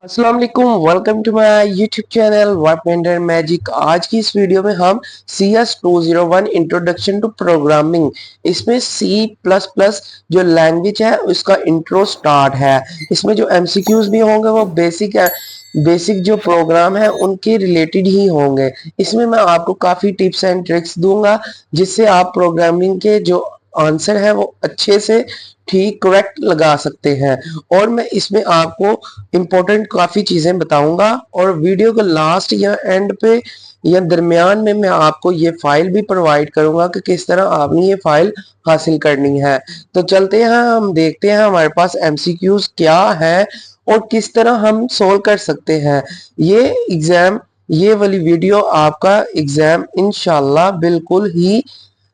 अस्सलाम वालेकुम, welcome to my YouTube channel work mentor magic. आज की इस वीडियो में हम CS201 इंट्रोडक्शन टू प्रोग्रामिंग, इसमें सी प्लस प्लस जो लैंग्वेज है उसका इंट्रो स्टार्ट है। इसमें जो एमसीक्यूज भी होंगे वो बेसिक है, बेसिक जो प्रोग्राम है उनके रिलेटेड ही होंगे। इसमें मैं आपको काफी टिप्स एंड ट्रिक्स दूंगा जिससे आप प्रोग्रामिंग के जो आंसर है वो अच्छे से ठीक करेक्ट लगा सकते हैं। और मैं इसमें आपको इम्पोर्टेंट काफी चीजें बताऊंगा और वीडियो के लास्ट या एंड पे या दरमियान में मैं आपको ये फाइल भी प्रोवाइड करूंगा कि किस तरह आपने ये फाइल हासिल करनी है। तो चलते हैं, हम देखते हैं हमारे पास एमसीक्यूज क्या है और किस तरह हम सोल्व कर सकते हैं। ये वाली वीडियो आपका एग्जाम इंशाल्लाह बिल्कुल ही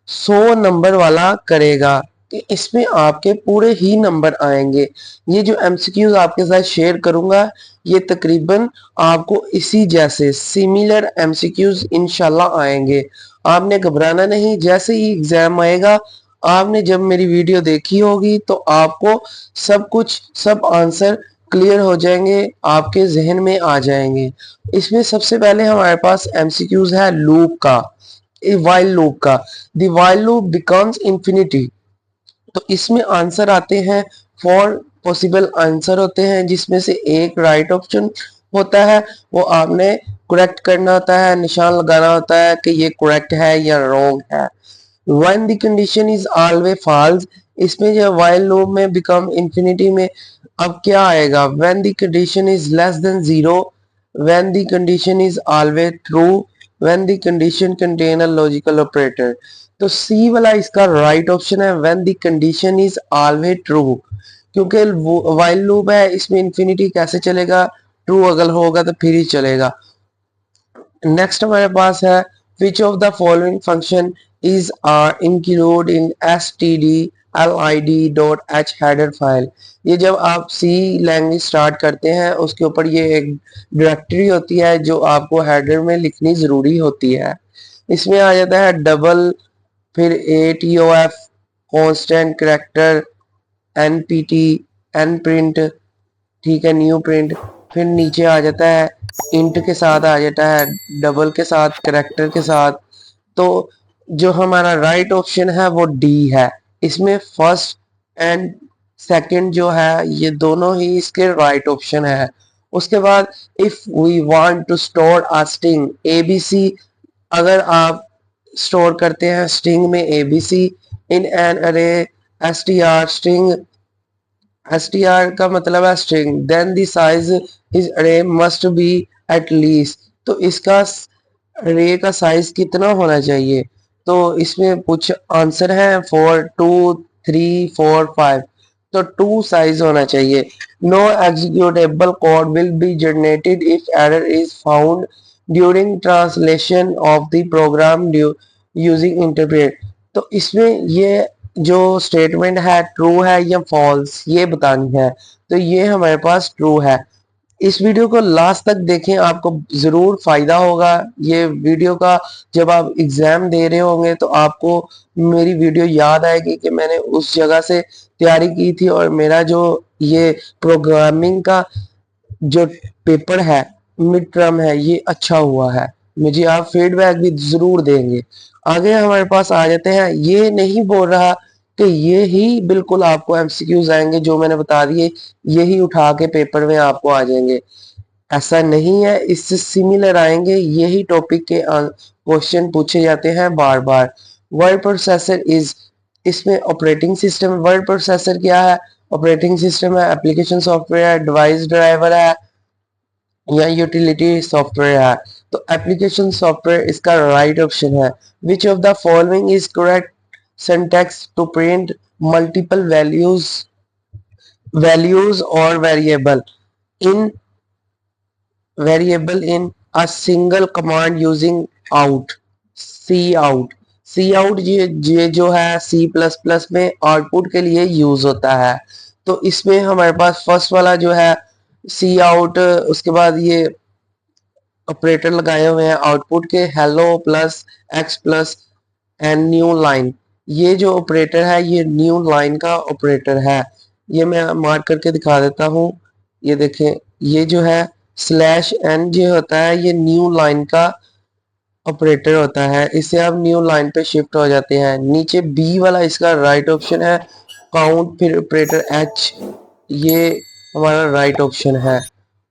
100 नंबर वाला करेगा कि इसमें आपके पूरे ही नंबर आएंगे। ये जो एमसीक्यूज आपके साथ शेयर करूंगा ये तकरीबन आपको इसी जैसे सिमिलर एमसीक्यूज इंशाल्लाह आएंगे। आपने घबराना नहीं, जैसे ही एग्जाम आएगा आपने जब मेरी वीडियो देखी होगी तो आपको सब आंसर क्लियर हो जाएंगे, आपके जहन में आ जाएंगे। इसमें सबसे पहले हमारे पास एमसीक्यूज है लूप का, वाइल लूप का। The while loop becomes infinity. तो इसमें आंसर आते हैं, फोर पॉसिबल आंसर होते हैं जिसमें से एक राइट ऑप्शन होता है, वो आपने करेक्ट करना होता है, निशान लगाना होता है कि ये करेक्ट है या रॉन्ग है। When the condition is always false, इसमें जो व्हाइल लूप में बिकम इंफिनिटी में अब क्या आएगा, when the condition is less than zero, when the condition is always true, when the condition contain a logical operator. तो C वाला इसका राइट ऑप्शन है, when the condition is always true, क्योंकि while loop है इसमें infinity कैसे चलेगा, true अगर होगा तो फिर ही चलेगा। नेक्स्ट हमारे पास है which of the following function is are include in stdlid.h header file. ये जब आप सी लैंग्वेज स्टार्ट करते हैं उसके ऊपर ये एक डायरेक्टरी होती है जो आपको हेडर में लिखनी जरूरी होती है। इसमें आ जाता है डबल, फिर ATOF, constant character, NPT, N print, ठीक है, न्यू प्रिंट, फिर नीचे आ जाता है इंट के साथ आ जाता है, डबल के साथ, करेक्टर के साथ। तो जो हमारा राइट ऑप्शन है वो डी है। इसमें फर्स्ट एंड सेकंड जो है ये दोनों ही इसके राइट ऑप्शन है। उसके बाद if we want to store a string ABC, अगर आप स्टोर करते हैं स्ट्रिंग में ABC in an array str string, str का मतलब है string, then the size is array must be at least. तो इसका अरे का साइज कितना होना चाहिए, तो इसमें कुछ आंसर है 4, 2, 3, 4, 5। तो 2 साइज होना चाहिए। No executable code will be generated if error is found during translation of the program using interpret. तो इसमें ये जो स्टेटमेंट है ट्रू है या फॉल्स ये बतानी है। तो ये हमारे पास ट्रू है। इस वीडियो को लास्ट तक देखें, आपको जरूर फायदा होगा ये वीडियो का। जब आप एग्जाम दे रहे होंगे तो आपको मेरी वीडियो याद आएगी कि मैंने उस जगह से तैयारी की थी और मेरा जो ये प्रोग्रामिंग का जो पेपर है, मिड टर्म है, ये अच्छा हुआ है। मुझे आप फीडबैक भी जरूर देंगे। आगे हमारे पास आ जाते हैं, ये नहीं बोल रहा कि ये ही बिल्कुल आपको एमसीक्यूज आएंगे जो मैंने बता दिए यही उठा के पेपर में आपको आ जाएंगे, ऐसा नहीं है। इससे सिमिलर आएंगे, यही टॉपिक के क्वेश्चन पूछे जाते हैं बार बार। वर्ड प्रोसेसर इज, इसमें ऑपरेटिंग सिस्टम, वर्ड प्रोसेसर क्या है, ऑपरेटिंग सिस्टम है, एप्लीकेशन सॉफ्टवेयर है, डिवाइस ड्राइवर है या यूटिलिटी सॉफ्टवेयर है। तो एप्लीकेशन सॉफ्टवेयर इसका राइट ऑप्शन है। Which of the following is correct syntax to print multiple values और in variable in a single command using out, C out. C out ये जो है सी प्लस प्लस में output के लिए use होता है। तो इसमें हमारे पास फर्स्ट वाला जो है सी आउट, उसके बाद ये ऑपरेटर लगाए हुए हैं आउटपुट के, hello plus, x plus and new line. ये जो ऑपरेटर है ये न्यू लाइन का ऑपरेटर है। ये मैं मार्क करके दिखा देता हूँ। ये देखें, ये जो है स्लैश एन जो होता है ये न्यू लाइन का ऑपरेटर होता है, इससे आप न्यू लाइन पे शिफ्ट हो जाते हैं। नीचे बी वाला इसका राइट ऑप्शन है, काउंट फिर ऑपरेटर एच, ये हमारा राइट ऑप्शन है।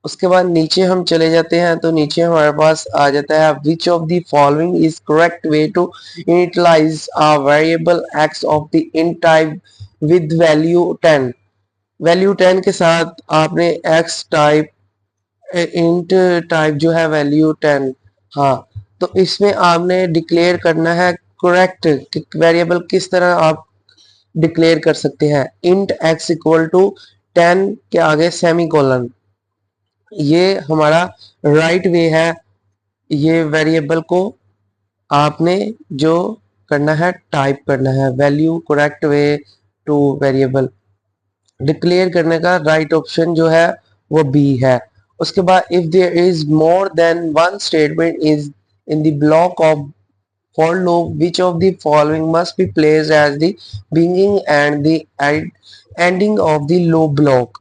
उसके बाद नीचे हम चले जाते हैं तो नीचे हमारे पास आ जाता है which of the following is correct way to initialize a variable x of the int type with value 10। Value 10 के साथ आपने एक्स टाइप इंट टाइप जो है वैल्यू 10, हाँ, तो इसमें आपने डिक्लेयर करना है करेक्ट वेरिएबल किस तरह आप डिक्लेयर कर सकते हैं। इंट एक्स इक्वल टू 10 के आगे सेमी कोलन, ये हमारा राइट वे है। ये वेरिएबल को आपने जो करना है टाइप करना है, value correct way two variable declare करने का राइट ऑप्शन जो है वो बी है। उसके बाद if there is more than one statement is in the block of for loop which of the following must be placed as the beginning and the ending of the loop block.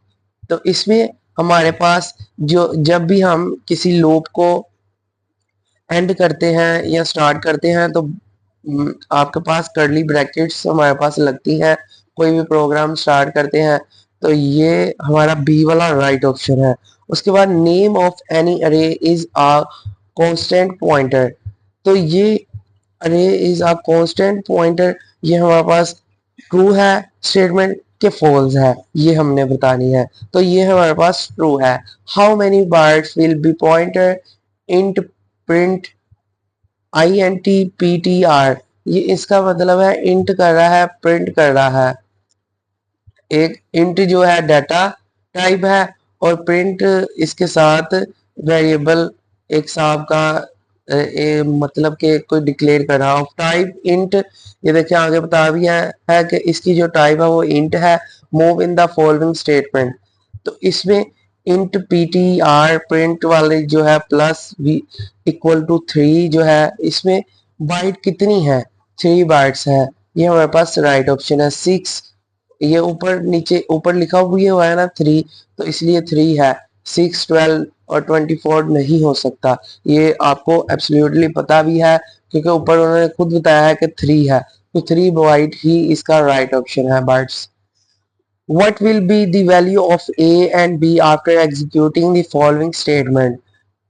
तो इसमें हमारे पास जो जब भी हम किसी loop को and करते हैं या स्टार्ट करते हैं तो आपके पास कर्ली ब्रैकेट्स हमारे पास लगती हैं। कोई भी प्रोग्राम स्टार्ट करते हैं तो ये हमारा बी वाला राइट ऑप्शन है। उसके बाद name of any array is a constant pointer, तो ये array is a constant pointer, ये हमारे पास ट्रू है स्टेटमेंट के फॉल्स है, ये हमने बतानी है। तो ये हमारे पास ट्रू है। How many bytes will be pointer int print I N T P T R, ये इसका मतलब है इंट कर रहा है, प्रिंट कर रहा है। एक इंट जो है डाटा टाइप है और प्रिंट इसके साथ वेरिएबल एक साहब का मतलब कि कोई डिक्लेयर कर रहा हो टाइप इंट। ये देखिए आगे बता भी है कि इसकी जो टाइप है वो इंट है। Move in the following statement, तो इसमें int P T are print वाले जो है प्लस वी इक्वल टू 3 जो है इसमें बाइट कितनी है, 3 बाइट्स है। ये हमारे पास राइट ऑप्शन है। 6, ये ऊपर नीचे ऊपर लिखा हुआ है ना 3, तो इसलिए 3 है। 6, 12 और 24 नहीं हो सकता, ये आपको एब्सोल्युटली पता भी है क्योंकि ऊपर उन्होंने खुद बताया है कि 3 है, तो 3 बाइट ही इसका राइट ऑप्शन है bytes. What will be the value of A and B after executing the following statement?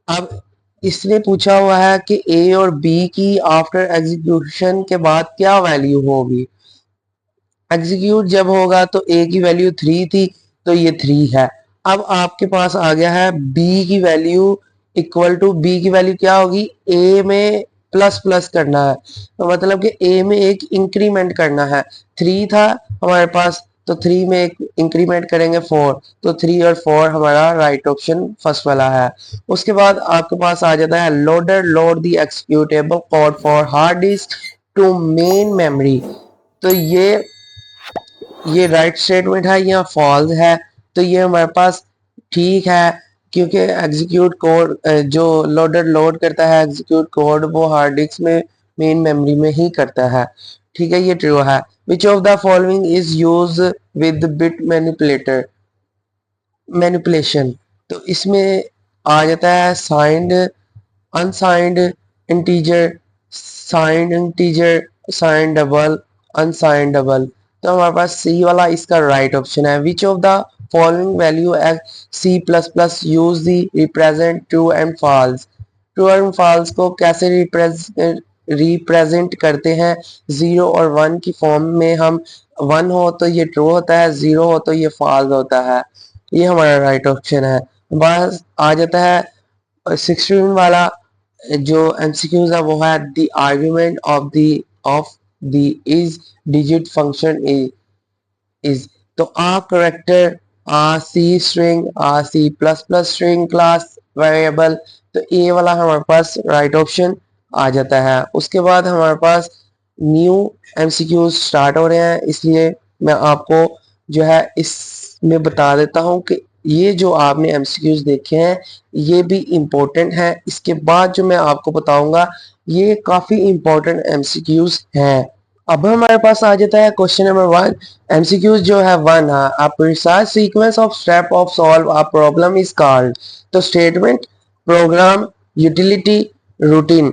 अब इसने पूछा हुआ है कि A और B की आफ्टर एग्जीक्यूशन के बाद क्या वैल्यू होगी। एग्जीक्यूट जब होगा तो A की वैल्यू 3 थी, तो ये 3 है। अब आपके पास आ गया है B की वैल्यू इक्वल टू, B की वैल्यू क्या होगी, A में प्लस प्लस करना है, तो मतलब कि A में एक इंक्रीमेंट करना है। 3 था हमारे पास, तो 3 में एक इंक्रीमेंट करेंगे 4, तो 3 और 4 हमारा राइट ऑप्शन फर्स्ट वाला है। उसके बाद आपके पास आ जाता है loader load the executable code for hard disk to main memory, तो ये राइट स्टेटमेंट है या फॉल्स है, तो ये हमारे पास ठीक है क्योंकि एग्जीक्यूट कोड जो लोडर लोड करता है एग्जीक्यूट कोड वो हार्ड डिस्क में मेन मेमोरी में ही करता है। ठीक है, ये ट्रू है। Which of the following is use with bit manipulation, तो इसमें आ जाता है signed, unsigned integer, signed integer, signed double, unsigned double, तो हमारे पास सी वाला इसका राइट ऑप्शन है। Which of the following value C plus plus use the represent true and false, true and false को कैसे रिप्रेजेंट करते हैं, 0 और 1 की फॉर्म में। हम 1 हो तो ये ट्रू होता है, 0 हो तो ये फॉल्स होता है, ये हमारा राइट ऑप्शन है। बस आ जाता है 16 वाला जो एमसीक्यूज है वो है the argument of the is digit function is, तो a character, a C string, a C plus plus string class variable, तो ए वाला हमारे पास राइट ऑप्शन आ जाता है। उसके बाद हमारे पास न्यू एमसीक्यूज स्टार्ट हो रहे हैं, इसलिए मैं आपको जो है इसमें बता देता हूँ कि ये जो आपने एमसीक्यूज देखे हैं ये भी इम्पोर्टेंट है। इसके बाद जो मैं आपको बताऊंगा ये काफी इम्पोर्टेंट एमसीक्यूज हैं। अब हमारे पास आ जाता है क्वेश्चन नंबर 1। एमसीक्यूज जो है 1 है, a precise sequence of step of solve a problem is called. तो statement, program, utility, routine.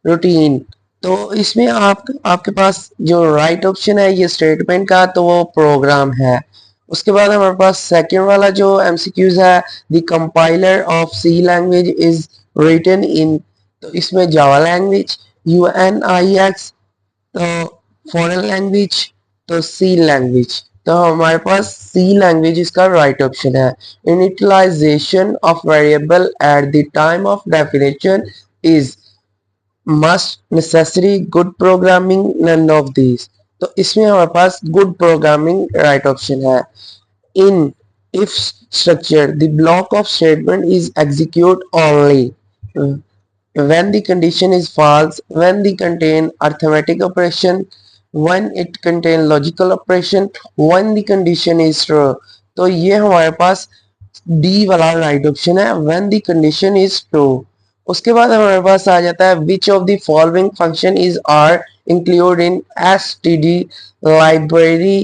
Routine तो इसमें आपके पास जो राइट ऑप्शन है ये स्टेटमेंट का, तो वो प्रोग्राम है। उसके बाद हमारे पास सेकंड वाला जो एमसीक्यूज है, the compiler of C language is written in. तो इसमें जावा लैंग्वेज, UNIX, तो फॉरेन लैंग्वेज, तो सी लैंग्वेज। तो हमारे पास सी लैंग्वेज इसका राइट ऑप्शन है। Initialization of variable at the time of definition is must, necessary, good programming, none of these. तो इसमें हमारे पास गुड प्रोग्रामिंग राइट ऑप्शन है। In if structure, the block of statement is execute only when the condition is false, when they contain arithmetic operation, when it contain logical operation, when the condition is true। तो ये हमारे पास D वाला right option है, when the condition is true। उसके बाद हमारे पास आ जाता है which of the following function is are included in std library।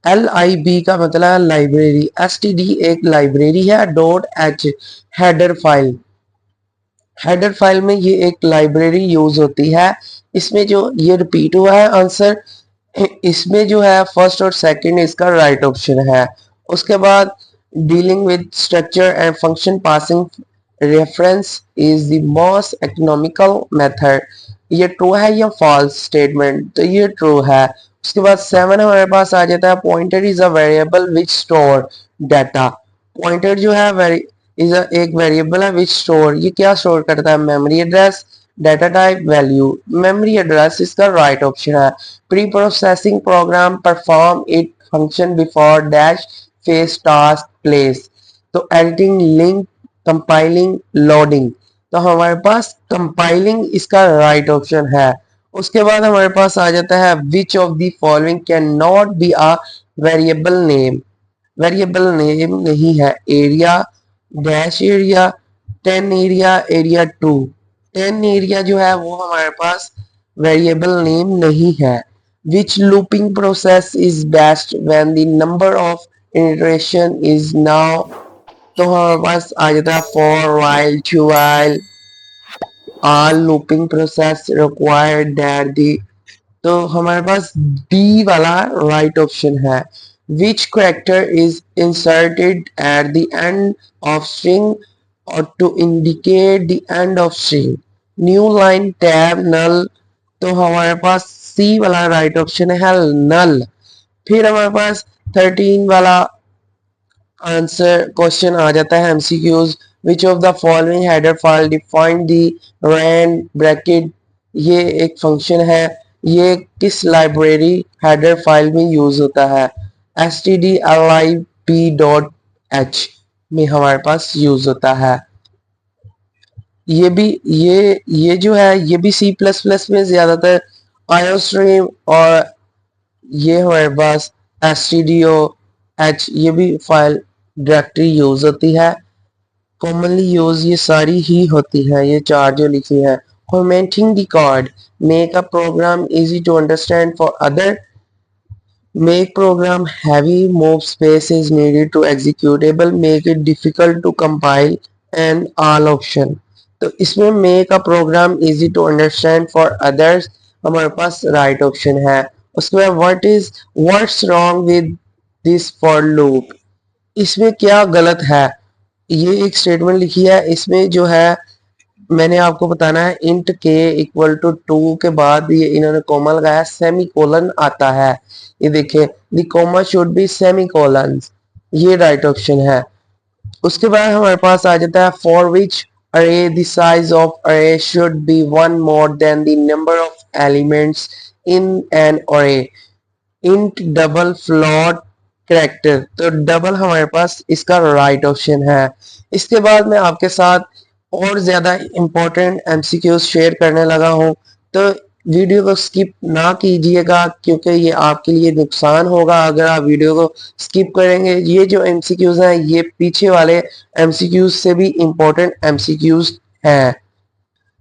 LIB का मतलब है लाइब्रेरी, std एक लाइब्रेरी है, .h header file. Header file में ये एक लाइब्रेरी यूज होती है। इसमें जो ये रिपीट हुआ है आंसर, इसमें जो है फर्स्ट और सेकंड इसका राइट ऑप्शन है। उसके बाद dealing with structure and function passing reference is the most economical method. ये ट्रू है या फॉल्स स्टेटमेंट, तो ये ट्रू है। उसके बाद 7 हमारे पास आ जाता है pointer is a variable which store data. Pointer जो है एक वेरिएबल है विच स्टोर, ये क्या स्टोर करता है, memory address, data type, value. Memory address इसका राइट ऑप्शन है। Pre processing program perform it function before dash face task place. तो एडिटिंग, लिंक, कंपाइलिंग, लोडिंग। तो हमारे पास कंपाइलिंग इसका राइट ऑप्शन है। उसके बाद हमारे पास आ जाता है which of the following can not be a variable name. Variable name नहीं है, area, dash area, 10 area, area 2। 10 area जो है वो हमारे पास वेरिएबल नेम नहीं है। Which looping process is best when the number of iteration is now. तो हमारे पास आ जाता है for, while, do while, all looping process required that the। तो हमारे पास डी वाला राइट ऑप्शन है। Which character is inserted at the end of string or to indicate the end of string? New line, tab, null। तो हमारे पास C वाला right option है, null। फिर हमारे पास 13 वाला आंसर क्वेश्चन आ जाता है MCQs. Which of the following header file define the rand bracket. ये एक फंक्शन है, ये किस लाइब्रेरी हेडर फाइल में यूज होता है, stdlib.h में हमारे पास यूज होता है। ये भी ये जो है ये भी सी प्लस प्लस में ज्यादातर आयोस्ट्रीम, और ये हमारे पास stdio.h ये भी फाइल डायरेक्टरी यूज होती है। कॉमनली यूज ये सारी ही होती है, ये चार जो लिखी है। Formatting the code, make a program easy to understand for other, make program heavy, move space is needed to executable, make it difficult to compile, and all option। तो इसमें make a program easy to understand for others हमारे पास right option है। उसके बाद what's wrong with this for loop, इसमें क्या गलत है। ये एक स्टेटमेंट लिखी है, इसमें जो है मैंने आपको बताना है इंट के इक्वल टू 2 के बाद ये इन्होंने कॉमा लगाया, सेमी कोलन आता है। ये देखिए the comma should be semi colon, ये राइट ऑप्शन है। उसके बाद हमारे पास आ जाता है फॉर विच अरे द साइज ऑफ अरे should be one more than the number of elements in an अरे, इंट, डबल, फ्लोट, कैरेक्टर। तो डबल हमारे पास इसका राइट ऑप्शन है। इसके बाद मैं आपके साथ और ज्यादा इंपॉर्टेंट एमसीक्यूज शेयर करने लगा हूं, तो वीडियो को स्किप ना कीजिएगा क्योंकि ये आपके लिए नुकसान होगा अगर आप वीडियो को स्किप करेंगे। ये जो एमसीक्यूज हैं ये पीछे वाले एमसीक्यूज से भी इंपॉर्टेंट एमसीक्यूज हैं।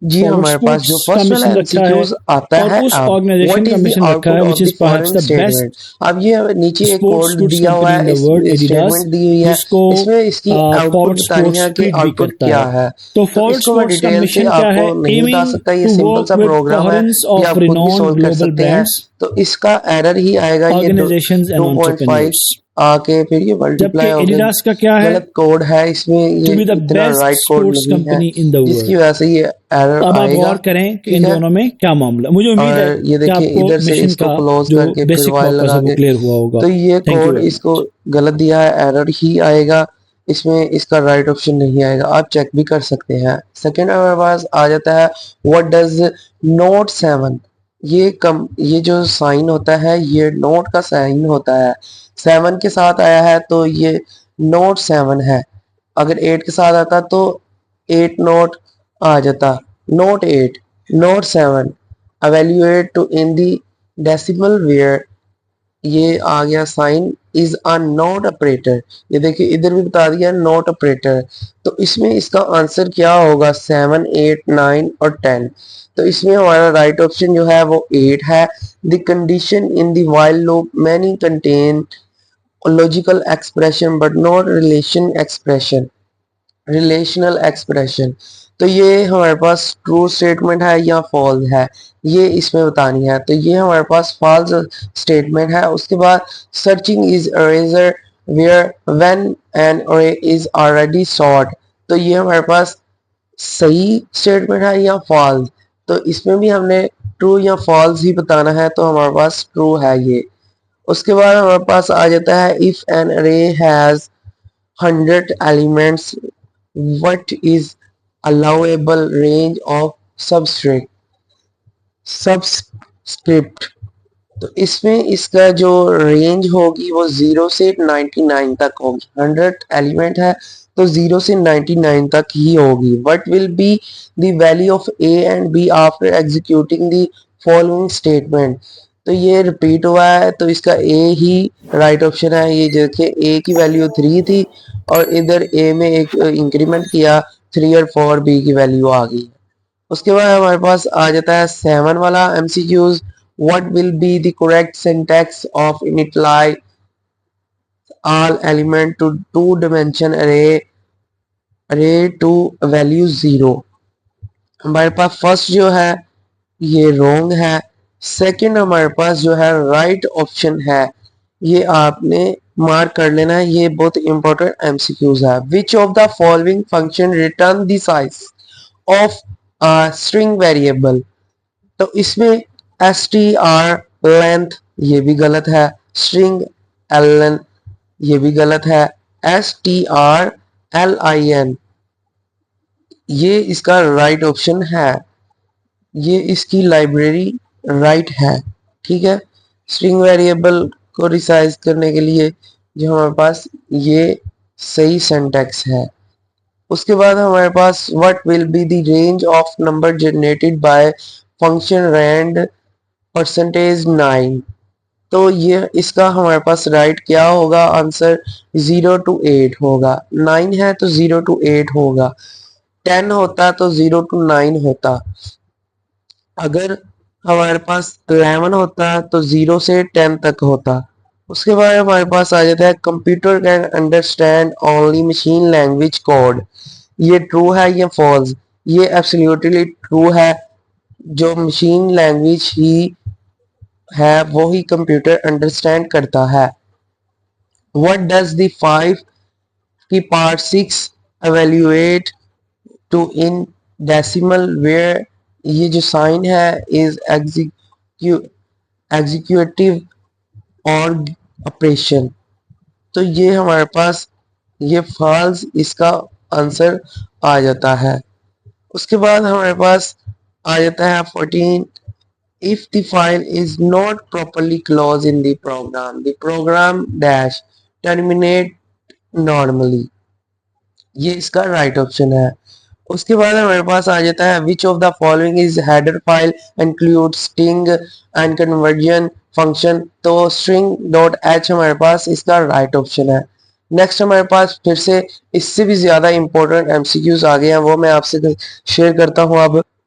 जी, फॉरवर्ड हमारे पास जो स्पोर्ट्स का फर्स्ट वाला मिशन रखा है एमसीक्यूज आता और है उस अब, ऑर्गेनाइजेशन व्हाट का इज द मिशन रखा आउटपुट है of which the is perhaps following the statement. Best अब ये नीचे एक स्पोर्ट्स कोड गुड्स दिया हुआ कंपनी इन है, द इस वर्ल्ड एडिडास, स्टेटमेंट दी हुई है, जिसको इसमें इसकी आउटपुट फॉरवर्ड बतानी स्पोर्ट्स है कि ट्वीट भी आउटपुट करता क्या है। है। तो तो फॉरवर्ड इसको मैं स्पोर्ट्स का डिटेल से मिशन क्या है? आपको नहीं बता एमिंग सकता, ये टू सिंपल सा वर्क विद प्रोग्राम है, कोहेरेंस ये ऑफ आप खुद भी रिनॉन्ड सोल्व कर ग्लोबल सकते हैं। ब्रांड्स, तो इसका एरर ही आएगा ये ऑर्गेनाइजेशंस एंड 2.5 एंटरप्रेन्योर्स। आके फिर ये जबकि मल्टीप्लाई होके एडिडास का क्या है? गलत कोड है, इसमें टू ये बी द इतना बेस्ट राइट कोड स्पोर्ट्स नहीं है, कंपनी इन द जिसकी वर्ल्ड। वजह से ये एरर तो अब आप आएगा। गौर करें कि ठीक इन है, दोनों में क्या मामला। मुझे उम्मीद है और ये कि देखिए आपको इधर से मिशन इसको का क्लोज जो करके फिर बेसिक वाइल पर्पस लगा है वो के, क्लियर हुआ होगा। तो ये थैंक यू कोड वेरी इसको मच। गलत दिया है, एरर ही आएगा, इसमें इसका राइट ऑप्शन नहीं आएगा, आप चेक भी कर सकते हैं। सेकंड हमारे पास आ जाता है व्हाट डज नोट 7। ये जो साइन होता है ये नोट का साइन होता है, 7 के साथ आया है तो ये नोट 7 है। अगर 8 के साथ आता तो 8 नोट आ जाता, note 8, note 7। evaluate to in the decimal where ये आ गया sign is a not operator. ये देखिए इधर भी बता दिया नॉट ऑपरेटर, तो इसमें इसका आंसर क्या होगा 7, 8, 9 और 10। तो इसमें हमारा राइट ऑप्शन जो है वो 8 है। The condition in the while loop many contain logical expression but not relational expression. तो ये हमारे पास ट्रू स्टेटमेंट है या फॉल्स है, ये इसमें बतानी है। तो ये हमारे पास फॉल्स स्टेटमेंट है। उसके बाद searching is easier where when an array is already sort. तो ये हमारे पास सही स्टेटमेंट है या फॉल्स, तो इसमें भी हमने ट्रू या फॉल्स ही बताना है, तो हमारे पास ट्रू है ये। उसके बाद हमारे पास आ जाता है if an array has 100 elements what is allowable range of subscript. तो इसमें इसका जो रेंज होगी वो 0 से 99 तक होगी। 100 एलिमेंट है तो 0 से 99 तक ही होगी। What will be the value of a and b after executing the following statement. तो ये रिपीट हुआ है तो इसका ए ही राइट ऑप्शन है। ये देखिए ए की वैल्यू 3 थी और इधर ए में एक इंक्रीमेंट किया 3 और 4, बी की वैल्यू आ गई। उसके बाद हमारे पास आ जाता है 7 वाला MCQs. What will be the correct syntax of initialize all element to two dimension array to value 0। हमारे पास फर्स्ट जो है ये रॉन्ग है, सेकंड हमारे पास जो है राइट ऑप्शन है। ये आपने मार्क कर लेना है, ये बहुत इंपॉर्टेंट एमसीक्यूज है। Which of the following function return the size of a string variable. तो इसमें str लेंथ ये भी गलत है, स्ट्रिंग ln ये भी गलत है, strlin ये इसका राइट ऑप्शन है, ये इसकी लाइब्रेरी राइट है। ठीक है, स्ट्रिंग वेरिएबल को रिसाइज करने के लिए जो हमारे पास ये सही सिंटैक्स है। उसके बाद हमारे पास what will be the range of number generated by function rand percentage 9। तो ये इसका हमारे पास राइट क्या होगा आंसर 0 to 8 होगा। 9 है तो 0 to 8 होगा, 10 होता तो 0 to 9 होता। अगर हमारे पास 11 होता तो 0 से 10 तक होता। उसके बाद हमारे पास आ जाता है computer can understand only machine language code. ये ट्रू है या फॉल्स? ये एब्सोल्युटली ट्रू है, जो मशीन लैंग्वेज ही है वो ही कंप्यूटर अंडरस्टैंड करता है। व्हाट डज द 5 की part 6 evaluate to in decimal where ये जो साइन है इज एग्जीक्यूटिव और ऑपरेशन। तो ये हमारे पास ये फॉल्स इसका आंसर आ जाता है। उसके बाद हमारे पास आ जाता है 14 if the file is not properly closed in the program dash terminate normally। ये इसका राइट ऑप्शन है। उसके बाद हमारे पास आ जाता है which of the following is header file include string and conversion function. तो string डॉट एच हमारे पास इसका राइट ऑप्शन है। नेक्स्ट हमारे पास फिर से इससे भी ज्यादा इंपॉर्टेंट एमसीक्यूज आ गए हैं, वो मैं आपसे शेयर करता हूँ अब।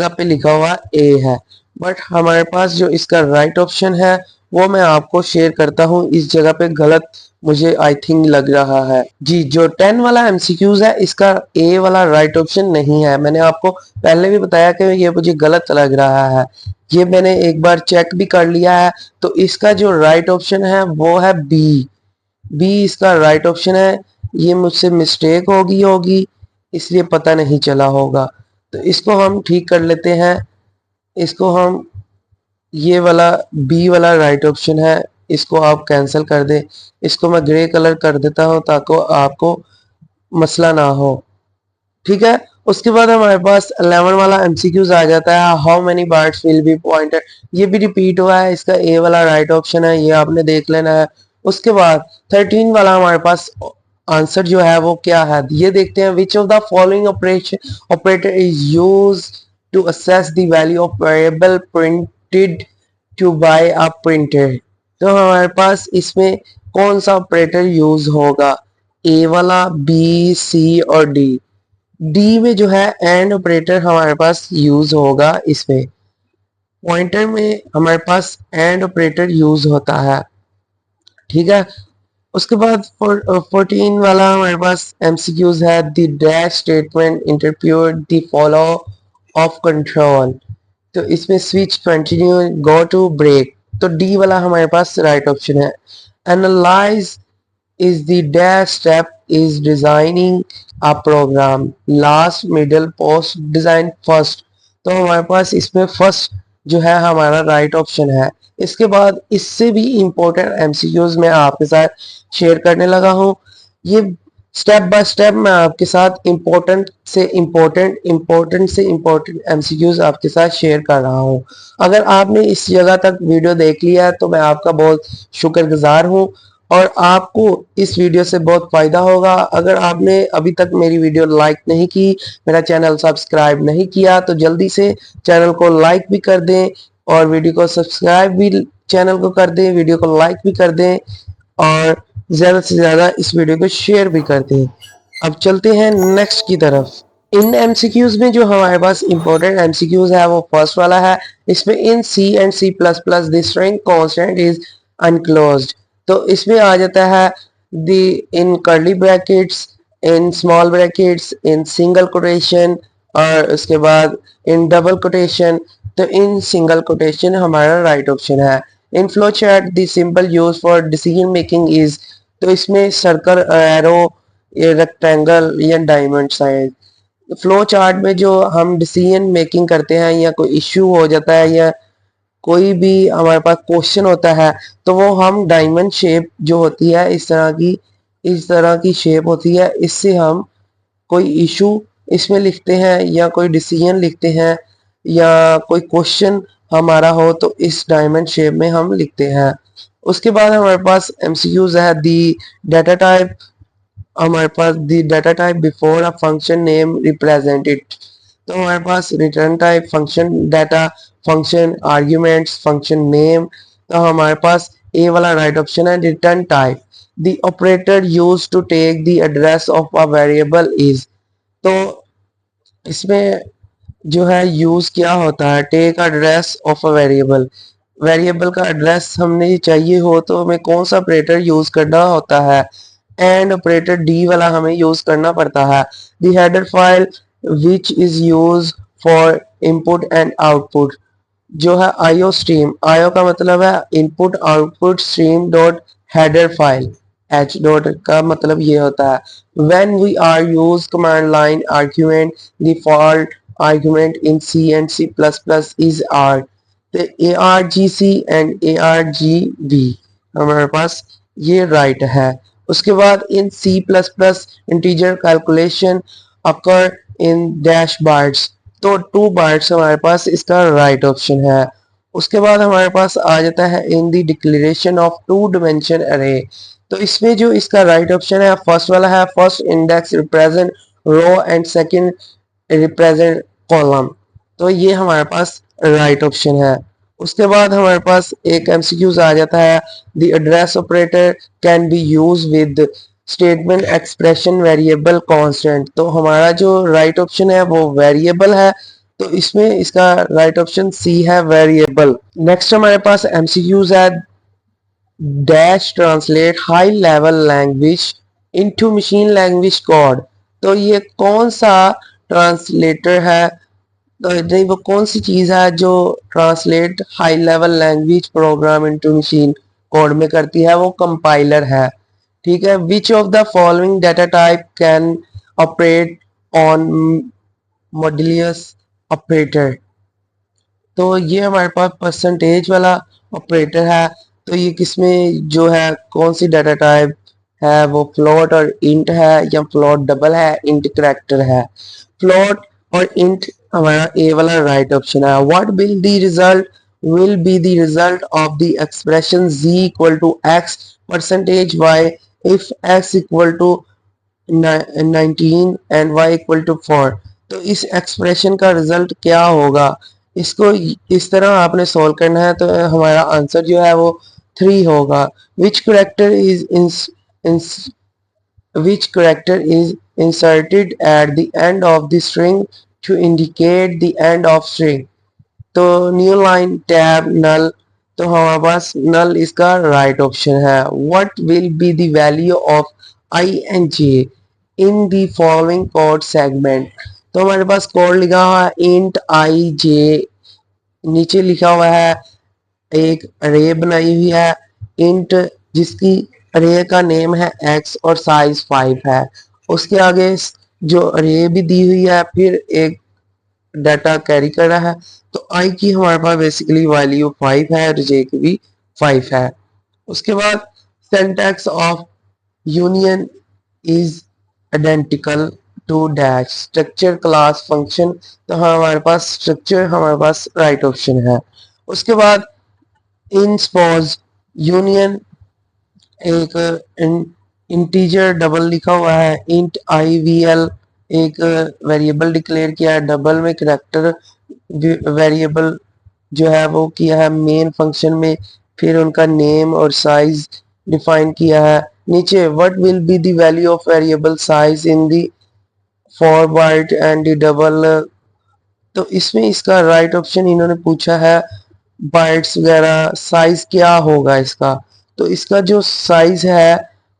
जगह पे लिखा हुआ ए है, बट हमारे पास जो इसका राइट ऑप्शन है वो मैं आपको शेयर करता हूँ। इस जगह पे गलत मुझे आई थिंक लग रहा है जी। जो 10 वाला एमसीक्यूज है इसका ए वाला राइट ऑप्शन नहीं है। मैंने आपको पहले भी बताया कि ये मुझे गलत लग रहा है। ये मैंने एक बार चेक भी कर लिया है। तो इसका जो राइट ऑप्शन है वो है बी। बी इसका राइट ऑप्शन है। ये मुझसे मिस्टेक होगी इसलिए पता नहीं चला होगा। तो इसको हम ठीक कर लेते हैं। इसको हम ये वाला बी वाला राइट ऑप्शन है, इसको आप कैंसिल कर दें। इसको मैं ग्रे कलर कर देता हूँ ताकि आपको मसला ना हो। ठीक है। उसके बाद हमारे पास 11 वाला एमसीक्यूज आ जाता है, how many birds will be pointed. ये भी रिपीट हुआ है, इसका ए वाला राइट ऑप्शन है, ये आपने देख लेना है। उसके बाद 13 वाला हमारे पास आंसर जो है वो क्या है, ये देखते हैं। Which of the following operator is used to access the value of variable printed to by a printer. तो हमारे पास इसमें कौन सा ऑपरेटर यूज होगा, ए वाला, बी, सी और डी। डी में जो है एंड ऑपरेटर हमारे पास यूज होगा। इसमें पॉइंटर में हमारे पास एंड ऑपरेटर यूज होता है। ठीक है। उसके बाद 14 वाला हमारे पास एमसीक्यूज है, the dash statement interpret the follow of control. तो इसमें switch, continue, go to, break. तो डी वाला हमारे पास राइट ऑप्शन है। Analyse is the dash step is designing a program, last, middle, post, design, first। तो हमारे पास इसमें फर्स्ट जो है हमारा राइट ऑप्शन है। इसके बाद इससे भी इम्पोर्टेंट एमसीक्यूज मैं आपके साथ शेयर करने लगा हूँ। ये स्टेप बाय स्टेप मैं आपके साथ इम्पोर्टेंट से इम्पोर्टेंट एमसीक्यूज आपके साथ शेयर कर रहा हूँ। अगर आपने इस जगह तक वीडियो देख लिया है तो मैं आपका बहुत शुक्रगुजार हूँ और आपको इस वीडियो से बहुत फायदा होगा। अगर आपने अभी तक मेरी वीडियो लाइक नहीं की, मेरा चैनल सब्सक्राइब नहीं किया तो जल्दी से चैनल को लाइक भी कर दें और वीडियो को सब्सक्राइब भी चैनल को कर दें, वीडियो को लाइक भी कर दें और ज्यादा से ज्यादा इस वीडियो को शेयर भी कर दें। अब चलते हैं नेक्स्ट की तरफ। इन एमसीक्यूज में जो हमारे पास इंपॉर्टेंट एमसीक्यूज है वो फर्स्ट वाला है। इसमें in C and C plus plus the string constant is enclosed. तो इसमें आ जाता है the in curly brackets, in small brackets, in single quotation और उसके बाद इन डबल कोटेशन। तो इन सिंगल कोटेशन हमारा राइट ऑप्शन है। In flow chart the simple use for decision making is. तो इसमें सर्कल, एरो, रेक्टेंगल या diamond size. Flow chart में जो हम डिसीजन मेकिंग करते हैं या कोई इश्यू हो जाता है या कोई भी हमारे पास क्वेश्चन होता है तो वो हम डायमंड शेप जो होती है इस तरह की शेप होती है, इससे हम कोई इशू इसमें लिखते हैं या कोई डिसीजन लिखते हैं या कोई क्वेश्चन हमारा हो तो इस डायमंड शेप में हम लिखते हैं। उसके बाद हमारे पास एमसीक्यूज है दी डाटा टाइप। हमारे पास the data type before a function name represent it. तो हमारे पास return type, function data, function arguments, function name. तो हमारे पास ए वाला राइट ऑप्शन है return type. The operator use to take the address of a variable is. तो इसमें जो है यूज क्या होता है, take address of a variable. Variable का एड्रेस हमने चाहिए हो तो हमें कौन सा ऑपरेटर यूज करना होता है, एंड ऑपरेटर डी वाला हमें यूज करना पड़ता है। The header file which is use for input and output जो है आईओ स्ट्रीम। आईओ का मतलब है input output stream dot header file, H dot का मतलब ये होता है। When we are use command line argument default argument in C and C plus plus is are. तो A R G C and A R G B हमारे पास ये right है। उसके बाद इन सी plus plus integer calculation occur in dash bars. तो 2 bars हमारे पास इसका राइट ऑप्शन है। उसके बाद हमारे पास आ जाता है in the declaration of 2 dimension अरे। तो इसमें जो इसका राइट ऑप्शन है फर्स्ट वाला है, first index represent row and second represent column. तो ये हमारे पास राइट ऑप्शन है। उसके बाद हमारे पास एक एमसीक्यूज आ जाता है the address operator can be use with statement expression variable constant. तो हमारा जो राइट ऑप्शन है वो वेरिएबल है, तो इसमें इसका राइट ऑप्शन सी है वेरिएबल। नेक्स्ट हमारे पास एमसीक्यूज है dash translate high level language into machine language code. तो ये कौन सा ट्रांसलेटर है, तो नहीं वो कौन सी चीज है जो translate high level language program into machine code में करती है, वो कंपाइलर है। ठीक है, which of the following data type can operate on modulus operator. तो ये हमारे पास परसेंटेज वाला ऑपरेटर है। तो ये किसमें जो है कौन सी डाटा टाइप है, वो फ्लोट और इंट है या फ्लोट डबल है, इंट करैक्टर है। फ्लोट और इंट हमारा ए वाला राइट ऑप्शन है। What will be the result of the expression z equal to x percentage y if x equal to 19 and y equal to 4। तो इस expression का result क्या होगा, इसको इस तरह आपने सॉल्व करना है। तो हमारा आंसर जो है वो 3 होगा। विच character is inserted at the end of the string to indicate the end of string। तो न्यू लाइन टैब नल, तो हमारे पास नल इसका राइट ऑप्शन है। What will be the value of ing in the following code segment. तो हमारे पास code लिखा हुआ है इंट ij, नीचे लिखा हुआ है एक अरे बनाई हुई है इंट जिसकी अरे का नेम है x और साइज 5 है। उसके आगे जो अरे भी दी हुई है, फिर एक डाटा कैरी कर रहा है। तो i की हमारे पास बेसिकली वैल्यू 5 है और j की भी 5 है। उसके बाद syntax of union is identical to dash structure class function. तो हमारे पास स्ट्रक्चर हमारे पास राइट ऑप्शन है। उसके बाद इन सपोज यूनियन एक इंटीजर डबल लिखा हुआ है, इंट IVL एक वेरिएबल डिक्लेयर किया है, डबल में करैक्टर वेरिएबल जो है वो किया है मेन फंक्शन में, फिर उनका नेम और साइज डिफाइन किया है। नीचे what will be the value of variable size in the four byte and double. तो इसमें इसका राइट ऑप्शन इन्होंने पूछा है बाइट्स वगैरह, साइज क्या होगा इसका। तो इसका जो साइज है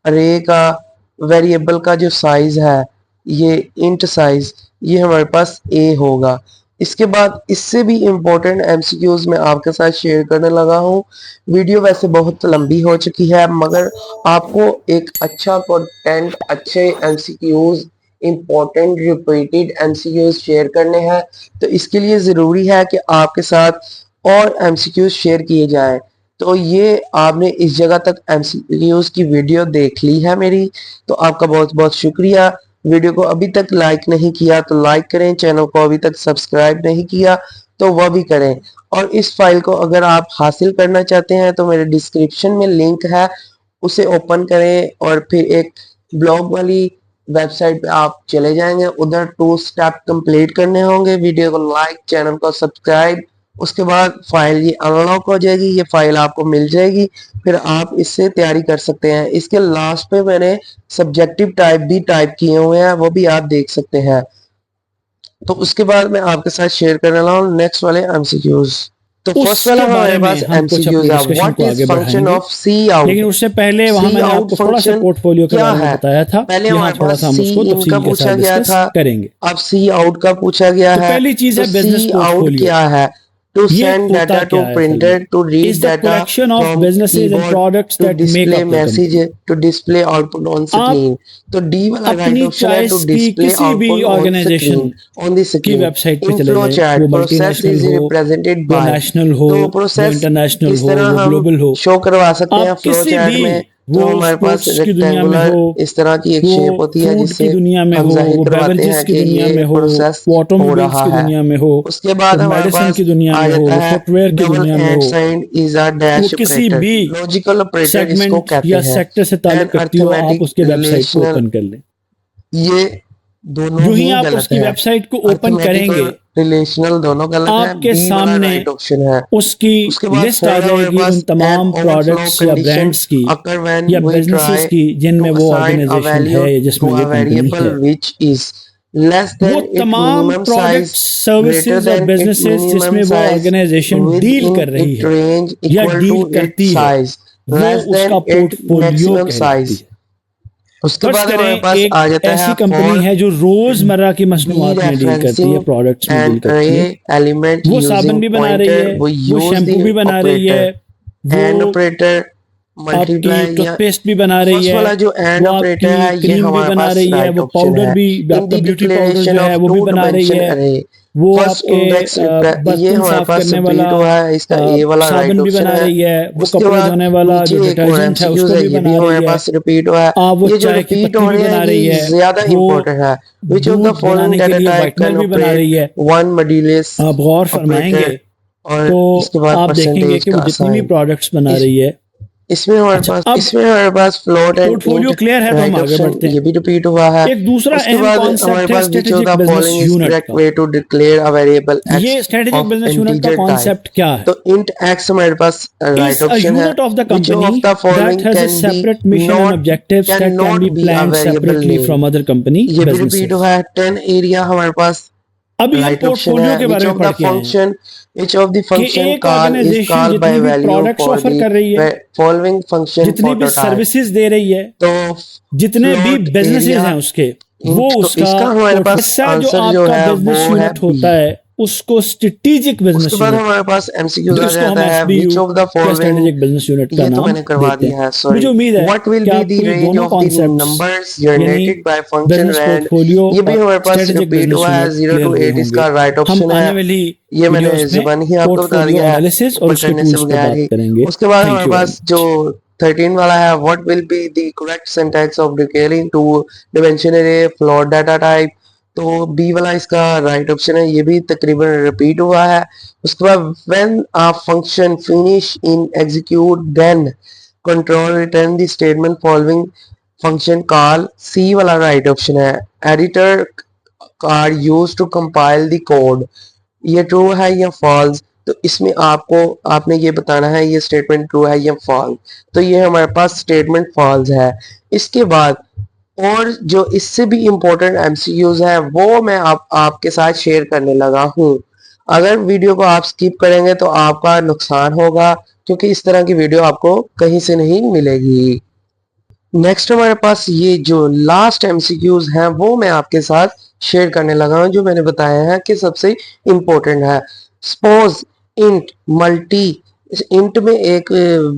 अरे का वेरिएबल का जो साइज है ये इंट साइज, ये हमारे पास a होगा। इसके बाद इससे भी इम्पोर्टेंट MCQs मैं आपके साथ शेयर करने लगा हूँ। वीडियो वैसे बहुत लंबी हो चुकी है, मगर आपको एक अच्छा कंटेंट, अच्छे MCQs, important repeated MCQs share करने हैं। तो इसके लिए ज़रूरी है कि आपके साथ और MCQs शेयर किए जाएं। तो ये आपने इस जगह तक MCQs की वीडियो देख ली है मेरी, तो आपका बहुत बहुत शुक्रिया। वीडियो को अभी तक लाइक नहीं किया तो लाइक करें, चैनल को अभी तक सब्सक्राइब नहीं किया तो वह भी करें। और इस फाइल को अगर आप हासिल करना चाहते हैं तो मेरे डिस्क्रिप्शन में लिंक है, उसे ओपन करें और फिर एक ब्लॉग वाली वेबसाइट पे आप चले जाएंगे, उधर 2 स्टेप कंप्लीट करने होंगे। वीडियो को लाइक, चैनल को सब्सक्राइब, उसके बाद फाइल ये अनलॉक हो जाएगी, ये फाइल आपको मिल जाएगी, फिर आप इससे तैयारी कर सकते हैं। इसके लास्ट पे मैंने सब्जेक्टिव टाइप भी टाइप किए हुए हैं, वो भी आप देख सकते हैं। तो उसके बाद मैं आपके साथ शेयर करने वाला हूँ नेक्स्ट वाले MCQs। तो फर्स्ट वाला हमारे पास MCQs है, what is function of C out. लेकिन उससे पहले वहां मैंने आपको थोड़ा सा पोर्टफोलियो के बारे में बताया था, पहले हमारे थोड़ा पास सा हम उसको सी इन का तफसील के पूछा साथ गया डिस्कस था, करेंगे। अब सी आउट का पूछा गया तो है। पहली चीज है तो बिजनेस सी आउट पोर्टफोलियो। क्या है, टू ये सेंड होता डाटा टू क्या है असल प्रिंटर, में? To read is the data collection of from businesses and keyboard, products to that make display up the message, company. To display output on screen. तो D वाला right अपनी option है, to choice की display किसी भी output on organisation screen, on the की screen. Website पे इन चले फ्लो जाएं, चार्ट वो प्रोसेस मल्टीनेशनल इज हो, रिप्रेजेंटेड वो बाय। नेशनल हो, तो वो प्रोसेस इंटरनेशनल किस हो, तरह वो हम ग्लोबल हो। शो करवा सकते हैं आप फ्लो किसी चार्ट भी, में। तो वो हमारे पास स्पोर्ट्स की दुनिया में रेक्टेंगुलर हो, इस तरह की एक वो शेप होती है फूड की जिससे दुनिया में हम हो, जाहिर वो करवाते बेवरेजेस हैं की कि दुनिया ये में हो, प्रोसेस वो हो ऑटोमोबाइल्स रहा की है। दुनिया में हो, उसके वो बाद हमारे मेडिसिन पास की दुनिया आ में हो, जाता वो है फुटवेयर की डबल दुनिया में एंड हो, साइन इज अ वो डैश किसी ऑपरेटर, भी लॉजिकल ऑपरेटर इसको सेगमेंट कहते या हैं। सेक्टर से ताल्लुक एंड रखती हो, आप अर्थमेटिक उसके वेबसाइट को रिलेशनल, ओपन कर लें। ये दोनों जो ही ही आप गलत उसकी है। वेबसाइट को ओपन अर्थमेटिक करेंगे, और रिलेशनल दोनों गलत है, आपके बी वाला सामने राइट ऑप्शन है। उसकी उसके बाद लिस्ट आ थर्ड हमारे जाएगी उन पास एन तमाम ओवरफ्लो प्रोडक्ट्स या कंडीशन ब्रांड्स की अकर व्हेन या वी बिजनेसेस ट्राई की जिनमें टू वो असाइन अ ऑर्गेनाइजेशन वैल्यू है या टू जिसमें अ वो कंपनी वेरिएबल है। व्हिच इज लेस वो देन इट तमाम minimum size, products, greater services और देन इट बिजनेसेस मिनिमम जिसमें वो size, organisation with deal in कर रही इट है रेंज या इक्वल टू डील इट करती है, साइज। वो लेस देन उसका इट पोर्टफोलियो मैक्सिमम कहलाती साइज। है। उसके फर्ज बाद हमारे करें पास एक आ जाता ऐसी है कंपनी फॉर है जो रोजमर्रा की बी मसनूआत में डील करती है, रेफरेंसिंग प्रोडक्ट्स में एन डील करती है। अरे एलिमेंट वो साबुन यूजिंग भी बना रही पॉइंटर, है, वो वो यूज शैम्पू भी द बना रही है, ऑपरेटर वो एंड ऑपरेटर आपकी मल्टीप्लाई या टूथपेस्ट भी बना रही फर्स्ट है, वाला जो वो एंड आपकी ऑपरेटर है ये क्रीम भी हमारे बना पास रही है, राइट वो ऑप्शन पाउडर है भी, इन आपका द ब्यूटी पाउडर डिक्लेरेशन जो है ऑफ वो भी टू बना रही डिमेंशन है, अरे। वो फर्स्ट आपके इंडेक्स ये बर्तन हमारे साफ पास करने वाला रिपीट हुआ है, इसका ए वाला राइट साबुन भी ऑप्शन बना है। रही है, वो उसके कपड़े बाद धोने वाला जो नीचे एक और डिटर्जेंट है एमसीक्यूज उसको है, भी ये भी बना रही हमारे है, पास रिपीट हुआ है। वो ये जो चाय की रिपीट पत्ती हो भी रहे हैं बना रही ये है, ज्यादा वो इंपॉर्टेंट है। विच ऑफ द दूध फॉलोइंग बनाने के डाटा लिए टाइप व्हाइटनर कैन भी बना ऑपरेट रही है। वन मॉड्यूलस आप गौर फरमाएंगे ऑपरेटर, और तो इसके बाद आप देखेंगे परसेंटेज कि वो का जितनी भी साइन। प्रोडक्ट्स बना इस रही है। अच्छा, अब इसमें हमारे पास float and portfolio int clear है तो हम राइट आगे ऑप्शन बढ़ते हैं। ये भी रिपीट हुआ है। एक दूसरा उसके अहम बाद हमारे कॉन्सेप्ट है पास which of strategic the business following is unit correct का। Way to declare a variable X ये स्ट्रेटेजिक ऑफ बिजनेस यूनिट का इंटीजर टाइप। कॉन्सेप्ट क्या है? तो इंट एक्स हमारे पास Is राइट a ऑप्शन है। unit of the which company of the that following has a separate mission and objectives can that can not be be a planned variable separately name, from other company ये भी repeat businesses। हुआ है। 10 area हमारे पास अभी हम right option portfolio है। के बारे में पढ़ के आए हैं विच ऑफ द कि फंक्शन एक call is organisation called by जितनी भी value products for offer the कर रही है, फॉलोइंग फंक्शन जितनी भी प्रोटोटाइप। सर्विसेज दे रही है, तो जितने भी फ्लोट बिजनेसेस एरिया हैं उसके, वो इंट, तो उसका इसका हमारे पास पोर्टफोलियो जो आंसर जो आपका है वो बिजनेस है यूनिट बी। होता है उसको स्ट्रेटेजिक उसके बिजनेस बाद यूनिट, हमारे पास एमसीक्यूज आ जिसको हम जाता है विच एसबीयू ऑफ द या फॉलोइंग, स्ट्रेटेजिक बिजनेस यूनिट का ये तो नाम मैंने करवा देते हैं। दिया है मुझे सॉरी। उम्मीद है व्हाट विल कि बी द आपको ये रेंज दोनों ऑफ द कॉन्सेप्ट्स नंबर्स यानी generated by function business rand, portfolio ये भी और हमारे पास स्ट्रेटेजिक रिपीट बिजनेस हुआ है। यूनिट 0 क्लियर टू हुए 8 होंगे। इसका राइट हम ऑप्शन है। आने वाली ये मैंने वीडियोस में जुबान ही आपको बता पोर्टफोलियो दिया है, एनालिसिस और उसके ऑल्टरनेटिव टूल्स पे वगैरह बात ही। करेंगे। उसके बाद थैंक हमारे यू वेरी पास जो मच। 13 वाला है what will be the correct syntax of declaring two dimension array float data type, तो बी वाला इसका राइट ऑप्शन है, ये भी तकरीबन रिपीट हुआ है। उसके बाद when a function finish in execute then control return the statement following function call, C वाला राइट ऑप्शन है। Editor are used to compile the code, ये ट्रू है या फॉल्स, तो इसमें आपको आपने ये बताना है ये स्टेटमेंट ट्रू है या फॉल्स, तो ये हमारे पास स्टेटमेंट फॉल्स है। इसके बाद और जो इससे भी इम्पोर्टेंट एमसीक्यूज है वो मैं आपके साथ शेयर करने लगा हूँ। अगर वीडियो को आप स्किप करेंगे तो आपका नुकसान होगा, क्योंकि इस तरह की वीडियो आपको कहीं से नहीं मिलेगी। नेक्स्ट हमारे पास ये जो लास्ट एमसीक्यूज हैं वो मैं आपके साथ शेयर करने लगा हूं, जो मैंने बताया है कि सबसे इम्पोर्टेंट है। सपोज इंट मल्टी, इस इंट में एक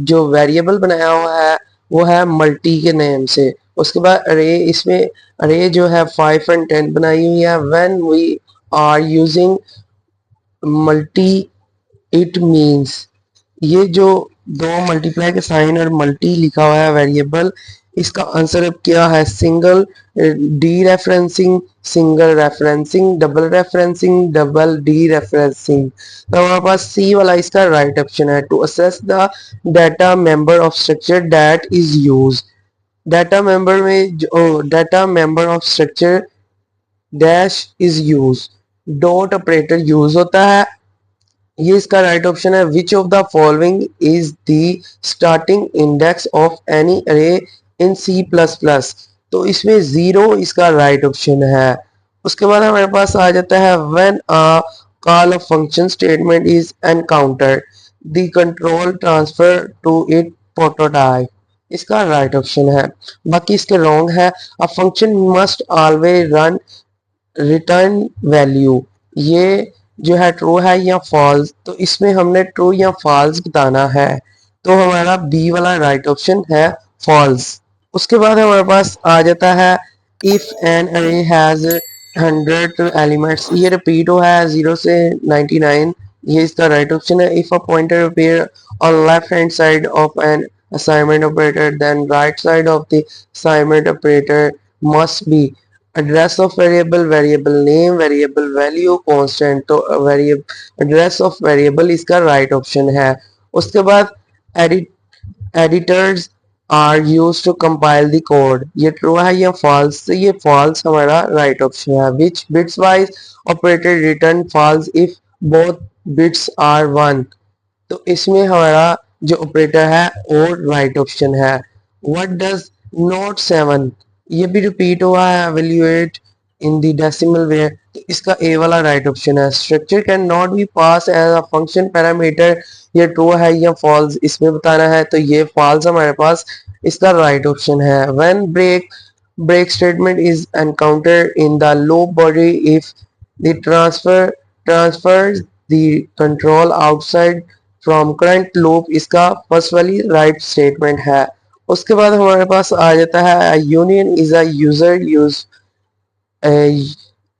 जो वेरिएबल बनाया हुआ है वो है मल्टी के नेम से। उसके बाद अरे, इसमें अरे जो है 5 और 10 बनाई हुई है। When we are using multi it means, ये जो दो मल्टीप्लाई के साइन और मल्टी लिखा हुआ है वेरिएबल, इसका आंसर अब क्या है? Single dereferencing, single referencing, double dereferencing. तो हमारे पास सी वाला इसका राइट ऑप्शन है। To access the data member of structure that is use, data member में जो data member of structure dash is use, dot operator use होता है, ये इसका राइट ऑप्शन है। Which of the following is the starting index of any array in C plus plus, तो इसमें 0 इसका राइट ऑप्शन है। उसके बाद हमारे पास आ जाता है when a call of function statement is encounter the control transfer to it prototype, इसका राइट ऑप्शन है। बाकी इसके रॉन्ग है। A function must always run return value, ये जो है ट्रू है या फॉल्स, तो इसमें हमने ट्रू या फॉल्स बताना है, तो हमारा बी वाला राइट ऑप्शन है फॉल्स। उसके बाद हमारे पास आ जाता है if an array has 100 elements, ये रिपीट हुआ है 0 से 99, ये इसका राइट ऑप्शन है। If a pointer appear on left hand side of an assignment operator then right side of the assignment operator must be address of variable, variable name, variable value, constant, तो variable address of variable इसका right option है। उसके बाद editors are used to compile the code, ये true है या false, तो ये फॉल्स हमारा राइट ऑप्शन है। Which bits wise operator return false if both bits are 1, तो इसमें हमारा जो ऑपरेटर है वो राइट ऑप्शन है। व्हाट डज नॉट 7, ये भी रिपीट हुआ है evaluate in the decimal way, तो इसका ए वाला राइट ऑप्शन है। Structure can not be pass as a function parameter ये ट्रू है या फॉल्स इसमें बताना है। तो ये फॉल्स हमारे पास इसका राइट ऑप्शन है। When break statement is encountered in the loop body if the transfers the control outside from current loop, इसका फर्स्ट वाली राइट स्टेटमेंट है। उसके बाद हमारे पास आ जाता है union is a user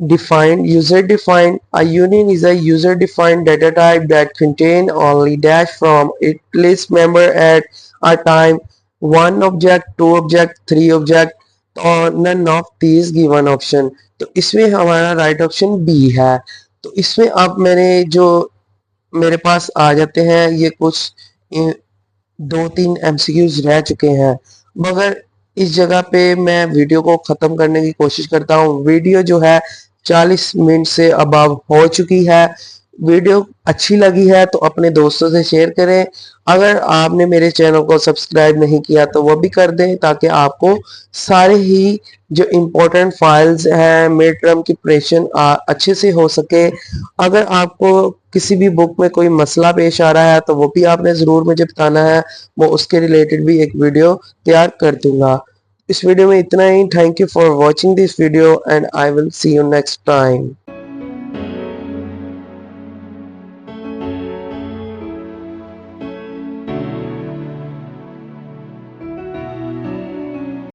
defined. A union is a user defined data type that contain only dash from its list member at a time, one object, two object, three object or none of these given option। तो इसमें हमारा right option B है। तो इसमें अब मैंने जो मेरे पास आ जाते हैं ये कुछ 2-3 एमसीक्यूज रह चुके हैं, मगर इस जगह पे मैं वीडियो को ख़त्म करने की कोशिश करता हूँ। वीडियो जो है 40 मिनट से अबव हो चुकी है। वीडियो अच्छी लगी है तो अपने दोस्तों से शेयर करें। अगर आपने मेरे चैनल को सब्सक्राइब नहीं किया तो वो भी कर दें, ताकि आपको सारे ही जो इम्पोर्टेंट फाइल्स हैं मिड टर्म की प्रिपरेशन अच्छे से हो सके। अगर आपको किसी भी बुक में कोई मसला पेश आ रहा है तो वो भी आपने ज़रूर मुझे बताना है, वो उसके रिलेटेड भी एक वीडियो तैयार कर दूंगा। इस वीडियो में इतना ही। Thank you for watching this video and I will see you next time.